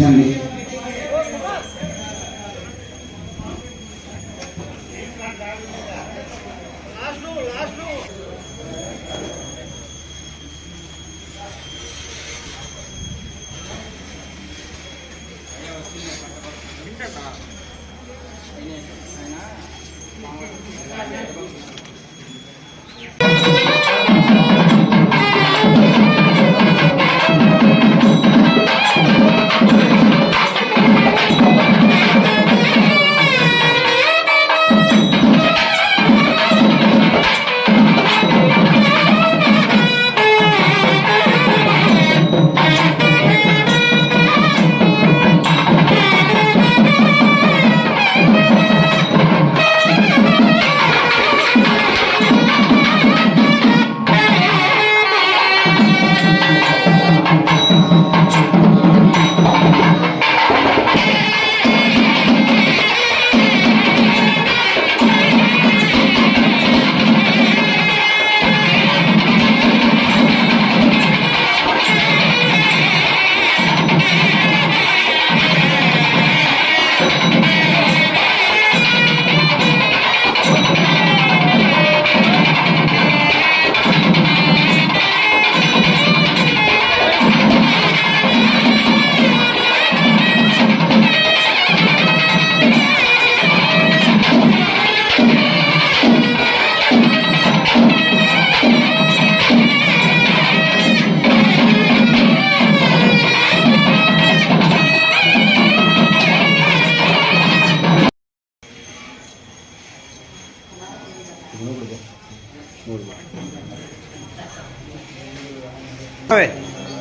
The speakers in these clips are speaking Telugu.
ఆహ్వానించండి.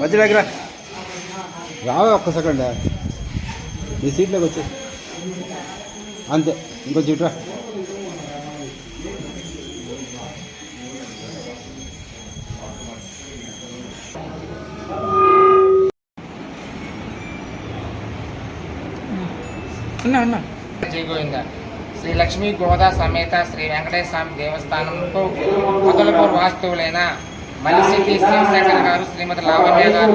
మధ్య దగ్గర రావే ఒక్క సెకండ్ నీ సీట్లోకి వచ్చి అంతే ఇంకొంచెం ఇట్రా జై గోవింద. శ్రీ లక్ష్మీ గోదా సమేత శ్రీ వెంకటేశ్వర స్వామి దేవస్థానంకు మొదలకూరు వాస్తువులైన మలిశెట్టి శివశంకర్ గారు, శ్రీమతి లావణ్య గారు,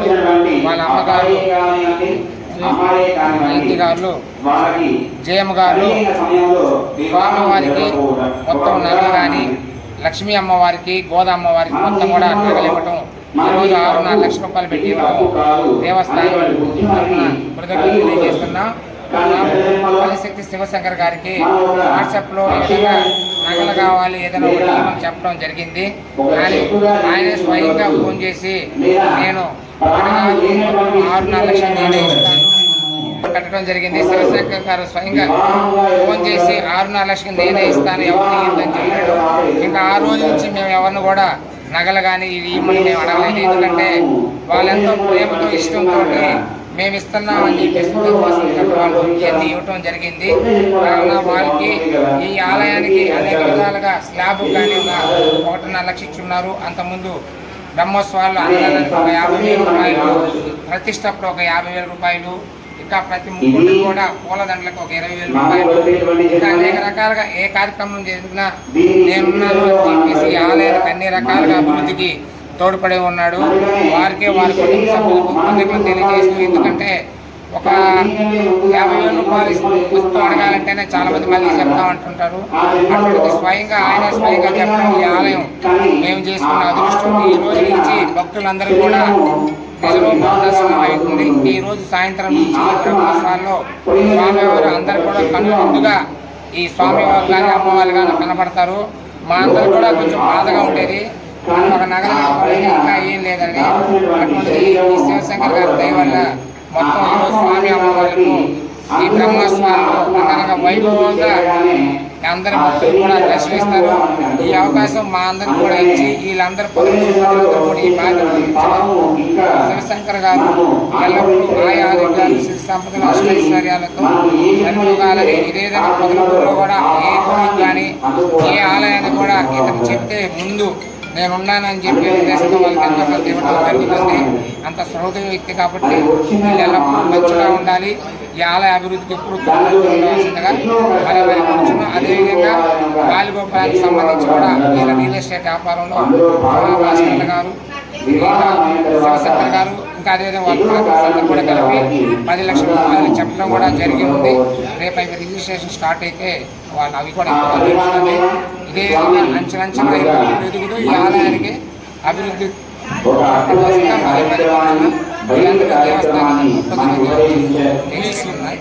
వాళ్ళ అమ్మగారు జయంతి గారు, జయమ్మ గారు స్వామివారికి మొత్తం నగలు కానీ, లక్ష్మీ అమ్మవారికి, గోదా అమ్మవారికి మొత్తం కూడా నగలు ఇవ్వటం, ఈరోజు 6.5 లక్షల రూపాయలు పెట్టి ఇవ్వటం దేవస్థానం కృతజ్ఞతలు తెలియజేస్తున్నాం. మలిశెట్టి శివశంకర్ గారికి వాట్సాప్లో ఏదైనా నగలు కావాలి ఏదైనా ఒకటి ఇవ్వమని చెప్పడం జరిగింది. కానీ ఆయన స్వయంగా ఫోన్ చేసి నేను 6.5 లక్షలు నేనే ఇస్తాను కట్టడం జరిగింది. శివశంకర్ గారు స్వయంగా ఫోన్ చేసి 6.5 లక్షలు నేనే ఇస్తాను, ఎవరిని ఇద్దని చెప్పాడు. ఇంకా ఆ రోజు నుంచి మేము ఎవరిని కూడా నగలు కానీ ఇవి ఇవ్వమని మేము అడగలేదు. ఎందుకంటే వాళ్ళెంతో ప్రేమతో ఇష్టంతో మేము ఇస్తున్నామని చెప్పేసి వాళ్ళు ఇవన్నీ ఇవ్వటం జరిగింది. కావున వారికి ఈ ఆలయానికి అనేక విధాలుగా స్లాబ్ కానీ 1.5 లక్షలు ఇచ్చున్నారు. అంతకుముందు బ్రహ్మోత్సవాల్లో అన్నదానానికి ఒక 50,000 రూపాయలు, ప్రతిష్టప్పుడు ఒక 50,000 రూపాయలు, ఇంకా ప్రతి ముగ్గురు కూడా పూలదండలకు ఒక 20,000 రూపాయలు, ఇంకా అనేక రకాలుగా ఏ కార్యక్రమం జరిగినా నేనున్నాను అని చెప్పేసి ఆలయానికి అన్ని రకాలుగా అభివృద్ధికి తోడ్పడి ఉన్నాడు. వారికే వారి కుటుంబ సభ్యులకు కృతజ్ఞతలు తెలియజేస్తూ, ఎందుకంటే ఒక 50,000 రూపాయలు వస్తూ అడగాలంటేనే చాలా మంది మళ్ళీ చెప్తామంటుంటారు. అటువంటి స్వయంగా ఆయన స్వయంగా చెప్పడం ఈ ఆలయం మేము చేసుకున్న అదృష్టం. ఈ రోజు నుంచి భక్తులందరూ కూడా నిజరూప దర్శనం అవుతుంది. ఈ రోజు సాయంత్రం నుంచి బ్రహ్మోత్సవాల్లో స్వామివారు అందరూ కూడా కనువిందుగా ఈ స్వామివారు కానీ అమ్మవారు కానీ కనబడతారు. మా అందరూ కూడా కొంచెం బాధగా ఉండేది, ఒక నగరం ఇంకా ఏం లేదండి. అటువంటి ఈ శివశంకర్ గారి దయ వల్ల మొత్తం ఈరోజు స్వామి అమ్మవాళ్ళకు ఈ బ్రహ్మోత్సవాల్లో అంగరంగ వైభవంగా అందరి భక్తులు కూడా దర్శనిస్తారు. ఈ అవకాశం మా అందరికి కూడా ఇచ్చి వీళ్ళందరూ ప్రజలందరూ కూడా ఈ బాధ్యత శివశంకర్ గారు ఎల్లప్పుడూ ఆయా ఆరోగ్యాలు, శ్రీ సంపదలు, అష్టైశ్వర్యాలతో సరిపోగాలని ఇదేదైనా పొదలూరులో కూడా ఏ గుడికి కానీ ఏ ఆలయానికి కూడా ఇతను చెప్తే ముందు నేనున్నానని చెప్పి ఉద్దేశంతో వాళ్ళకి ఎంతో కొంత ఇవ్వడం జరుగుతుంది. అంత సహృదయ వ్యక్తి కాబట్టి వీళ్ళు ఎల్లప్పుడూ మంచిగా ఉండాలి. ఈ ఆలయ అభివృద్ధికి ఎప్పుడు తోడ్పడుతూ ఉండవలసిందిగా మరి కూర్చున్నాం. అదేవిధంగా గాలిగోపురానికి సంబంధించి కూడా వీళ్ళ రియల్ ఎస్టేట్ వ్యాపారంలో భాస్కర్ గారు, శివశంకర్ గారు, ఇంకా అదేవిధంగా వాళ్ళ తాతలు అందరూ కూడా కలిపి 10 లక్షల రూపాయలు చెప్పడం కూడా జరిగి ఉంది. రేపు అవి రిజిస్ట్రేషన్ స్టార్ట్ అయితే వాళ్ళు అవి కూడా ఎక్కువ జరుగుతుంది. ఇదే విధంగా అంచెలంచెలుగా ఎదుగుతూ ఈ ఆలయానికి అభివృద్ధి కోసంగా మరి వీళ్ళందరూ దేవస్థానాన్ని గొప్పగా నిర్వహిస్తున్నాయి.